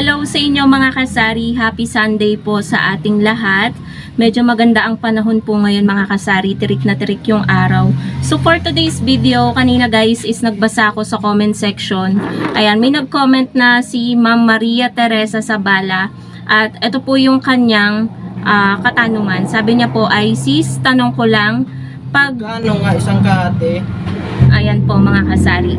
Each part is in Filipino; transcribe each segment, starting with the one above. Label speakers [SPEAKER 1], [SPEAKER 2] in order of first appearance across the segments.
[SPEAKER 1] Hello sa inyo mga kasari, happy Sunday po sa ating lahat. Medyo maganda ang panahon po ngayon mga kasari, tirik na tirik yung araw. So for today's video, kanina guys is nagbasa ako sa comment section. Ayan, may nag-comment na si Ma'am Maria Teresa Sabala at ito po yung kanyang katanungan. Sabi niya po ay, sis, tanong ko lang, pag...
[SPEAKER 2] Ano nga isang kate?
[SPEAKER 1] Ayan po mga kasari,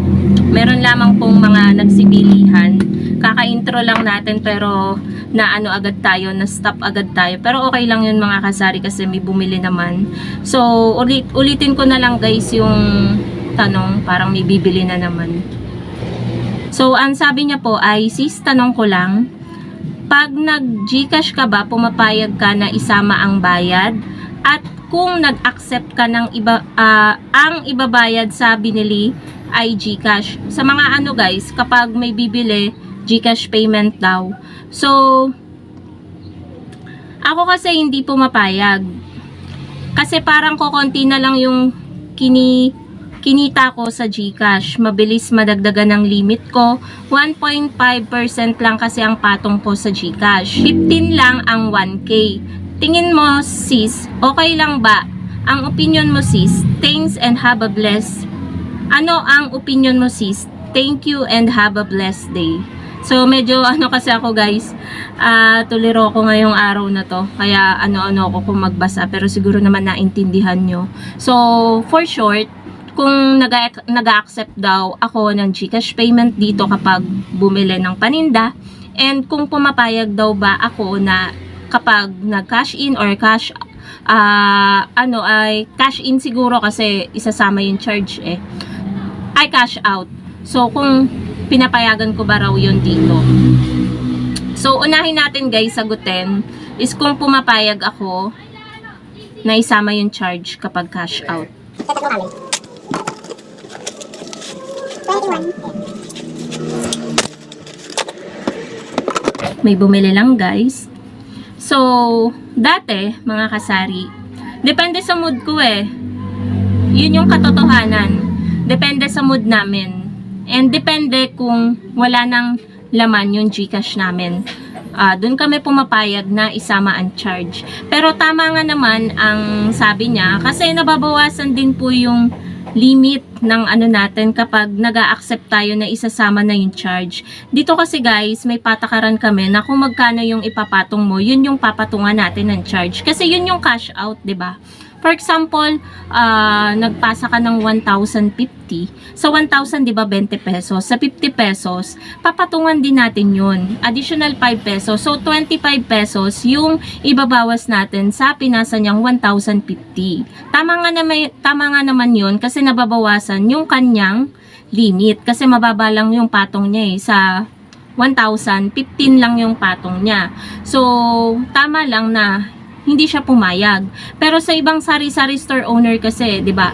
[SPEAKER 1] meron lamang pong mga nagsibilihan. Kaka-intro lang natin pero na agad tayo, na stop agad tayo. Pero okay lang yun mga kasari kasi may bumili naman. So ulitin ko na lang guys yung tanong, parang may bibili na naman. So ang sabi niya po ay, sis, tanong ko lang, pag nag-Gcash ka ba, pumapayag ka na isama ang bayad? At kung nag-accept ka ng ang ibabayad sa binili ay Gcash. Sa mga guys, kapag may bibili, Gcash payment daw. So, ako kasi hindi pumapayag. Kasi parang kokonti na lang yung kinita ko sa Gcash. Mabilis madagdagan ng limit ko. 1.5% lang kasi ang patong ko sa Gcash. 15 lang ang 1K. Tingin mo sis, okay lang ba? Ang opinion mo sis, thanks and have a blessed. Ano ang opinion mo sis? Thank you and have a blessed day. So medyo kasi ako guys, tuliro ko ngayong araw na to. Kaya ako kung magbasa, pero siguro naman naintindihan nyo. So for short, kung nag-accept daw ako ng Gcash payment dito kapag bumili ng paninda, and kung pumapayag daw ba ako na kapag nag-cash in or cash ay cash in siguro kasi isasama yung charge ay cash out. So kung pinapayagan ko ba raw yun dito. So unahin natin guys sagutin is kung pumapayag ako na isama yung charge kapag cash out. May bumili lang guys. So, dati, mga kasari, depende sa mood ko Yun yung katotohanan. Depende sa mood namin. And depende kung wala nang laman yung Gcash namin. Doon kami pumapayag na isama ang charge. Pero tama nga naman ang sabi niya kasi nababawasan din po yung limit ng natin kapag nag-a-accept tayo na isasama na yung charge. Dito kasi guys, may patakaran kami na kung magkano yung ipapatong mo, yun yung papatungan natin ng charge. Kasi yun yung cash out, 'di ba? For example, nagpasa ka ng 1,050. Sa 1,000, di ba, 20 pesos. Sa 50 pesos, papatungan din natin yun. Additional 5 pesos. So, 25 pesos yung ibabawas natin sa pinasa niyang 1,050. Tama nga naman yun kasi nababawasan yung kanyang limit. Kasi mababa lang yung patong niya sa 1,000, 15 lang yung patong niya. So, tama lang na hindi siya pumayag. Pero sa ibang sari-sari store owner kasi, 'di ba?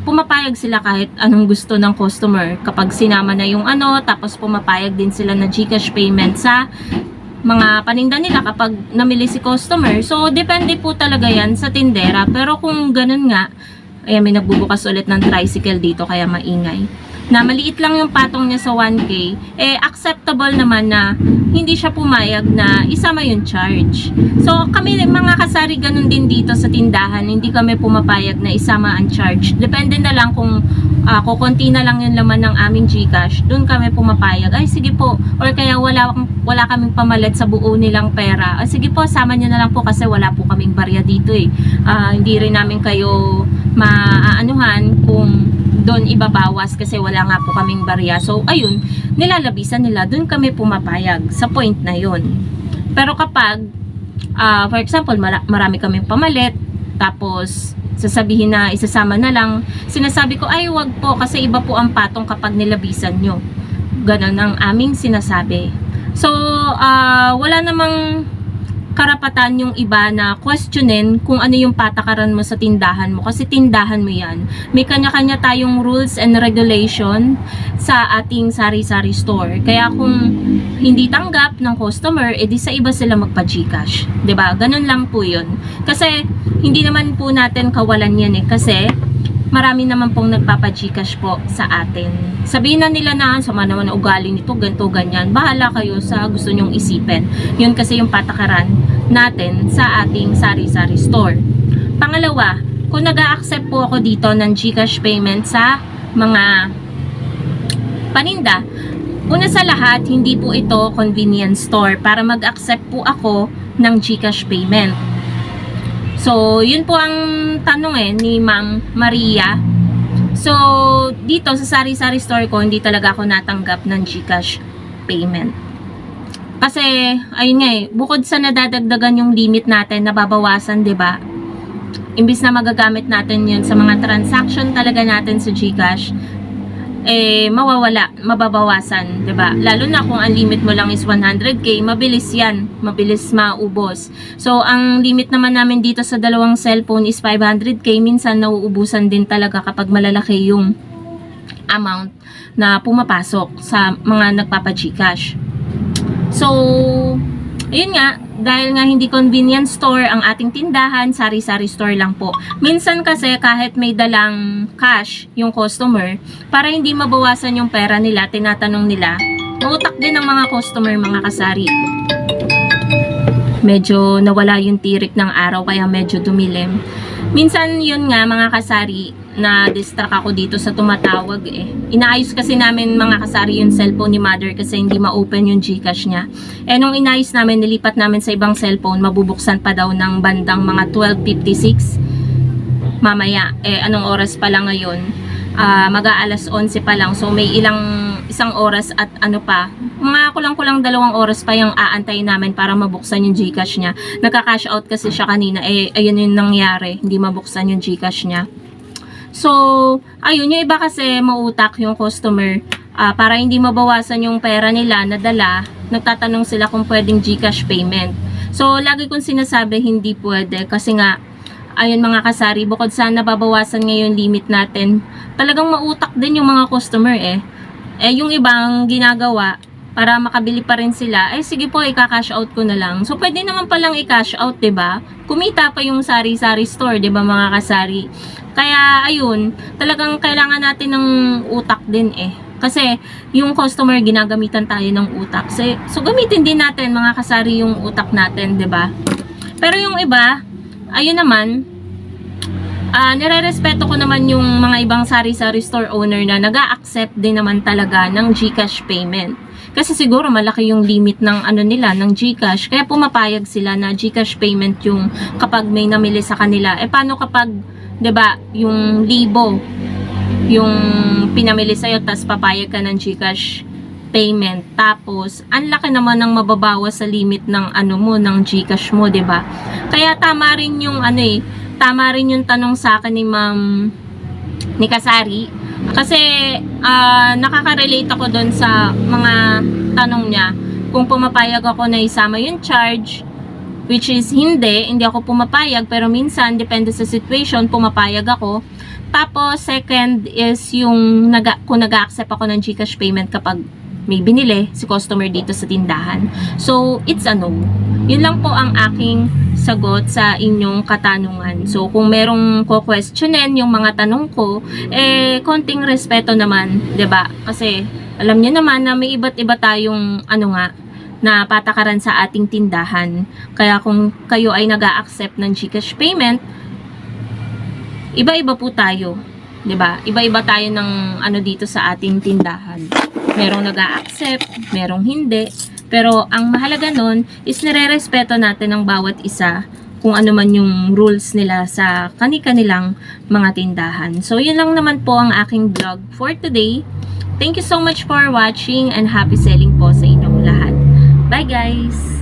[SPEAKER 1] Pumapayag sila kahit anong gusto ng customer kapag sinama na yung tapos pumapayag din sila na Gcash payment sa mga paninda nila kapag namili si customer. So depende po talaga 'yan sa tindera. Pero kung ganun nga, ayan, may nagbubukas ulit ng tricycle dito kaya maingay. Na maliit lang yung patong niya sa 1K, acceptable naman na hindi siya pumayag na isama yung charge. So, kami mga kasari, ganun din dito sa tindahan, hindi kami pumapayag na isama ang charge. Depende na lang kung kukunti na lang yung laman ng aming Gcash, dun kami pumapayag. Ay, sige po. Or kaya wala kaming pamalit sa buo nilang pera. Ay, sige po, sama niyo na lang po kasi wala po kaming barya dito Hindi rin namin kayo maaanuhan kung doon ibabawas kasi wala nga po kaming barya. So, ayun, nilalabisan nila. Doon kami pumapayag sa point na yun. Pero kapag, for example, marami kaming pamalit, tapos sasabihin na isasama na lang, sinasabi ko, ay wag po kasi iba po ang patong kapag nilabisan nyo. Ganon ang aming sinasabi. So, wala namang karapatan yung iba na questionin kung ano yung patakaran mo sa tindahan mo kasi tindahan mo yan. May kanya-kanya tayong rules and regulation sa ating sari-sari store. Kaya kung hindi tanggap ng customer, edi sa iba sila magpa-Gcash. 'Di ba? Ganun lang po 'yun. Kasi hindi naman po natin kawalan yan kasi marami naman pong nagpapa-Gcash po sa atin. Sabihin na nila na, sama naman ang ugali nito, ganito, ganyan. Bahala kayo sa gusto nyong isipin. Yun kasi yung patakaran natin sa ating sari-sari store. Pangalawa, kung nag-a-accept po ako dito ng Gcash payment sa mga paninda, una sa lahat, hindi po ito convenience store para mag-accept po ako ng Gcash payment. So, yun po ang tanong ni Ma'am Maria. So, dito sa sari-sari store ko, hindi talaga ako natanggap ng Gcash payment. Kasi, ayun nga bukod sa nadadagdagan yung limit natin, nababawasan, 'di ba? Imbis na magagamit natin yun sa mga transaction talaga natin sa Gcash, mawawala, mababawasan, 'di ba? Lalo na kung ang limit mo lang is 100k, mabilis 'yan, mabilis maubos. So, ang limit naman namin dito sa dalawang cellphone is 500k, minsan nauubusan din talaga kapag malalaki yung amount na pumapasok sa mga nagpapa-Gcash. So, ayun nga, dahil nga hindi convenience store ang ating tindahan, sari-sari store lang po. Minsan kasi kahit may dalang cash yung customer, para hindi mabawasan yung pera nila, tinatanong nila, utak din ng mga customer, mga kasari. Medyo nawala yung tirik ng araw kaya medyo dumilim. Minsan yun nga mga kasari, na distract ako dito sa tumatawag Inaayos kasi namin mga kasari yung cellphone ni mother kasi hindi ma-open yung Gcash niya. Nung inayos namin, nilipat namin sa ibang cellphone, mabubuksan pa daw ng bandang mga 12:56 mamaya. Anong oras pa lang ngayon? Mag-aalas 11 pa lang. So may isang oras at ano pa, mga kulang-kulang 2 oras pa yung aantayin namin para mabuksan yung Gcash niya. Nagka-cash out kasi siya kanina, ayun yung nangyari, hindi mabuksan yung Gcash niya. So, ayun, yung iba kasi mautak yung customer, para hindi mabawasan yung pera nila na dala, nagtatanong sila kung pwedeng Gcash payment. So, lagi kong sinasabi hindi pwede kasi nga, ayun mga kasari, bukod sa nababawasan ngayon limit natin, talagang mautak din yung mga customer yung ibang ginagawa, para makabili pa rin sila, sige po, ika-cash out ko na lang. So, pwede naman palang i-cash out, 'di ba? Kumita pa yung sari-sari store, 'di ba mga kasari? Kaya, ayun, talagang kailangan natin ng utak din Kasi, yung customer, ginagamitan tayo ng utak. So, gamitin din natin, mga kasari, yung utak natin, 'di ba? Pero yung iba, ayun naman, nire-respeto ko naman yung mga ibang sari-sari store owner na nag-a-accept din naman talaga ng Gcash payment. Kasi siguro malaki yung limit ng nila, ng Gcash. Kaya pumapayag sila na Gcash payment yung kapag may namili sa kanila. Paano kapag, 'di ba, yung libo yung pinamili sa'yo, tas papayag ka ng Gcash payment. Tapos, ang laki naman ng mababawas sa limit ng mo, ng Gcash mo, 'di ba? Kaya tama rin yung tama rin yung tanong sa akin ni Kasari. Kasi nakaka-relate ako doon sa mga tanong niya. Kung pumapayag ako na isama yung charge, which is hindi ako pumapayag, pero minsan depende sa situation pumapayag ako. Tapos second is yung kung nag-accept ako ng Gcash payment kapag may binili si customer dito sa tindahan. So it's a no. Yun lang po ang aking sagot sa inyong katanungan. So, kung merong ko-questionin yung mga tanong ko, konting respeto naman, 'di ba? Kasi alam niyo naman na may iba't iba tayong na patakaran sa ating tindahan. Kaya kung kayo ay nag-a-accept ng Gcash payment, iba-iba po tayo, 'di ba? Iba-iba tayo ng dito sa ating tindahan. Merong nag-a-accept, merong hindi. Pero ang mahalaga nun is nire-respeto natin ang bawat isa kung ano man yung rules nila sa kani-kanilang mga tindahan. So, yun lang naman po ang aking vlog for today. Thank you so much for watching and happy selling po sa inyong lahat. Bye guys!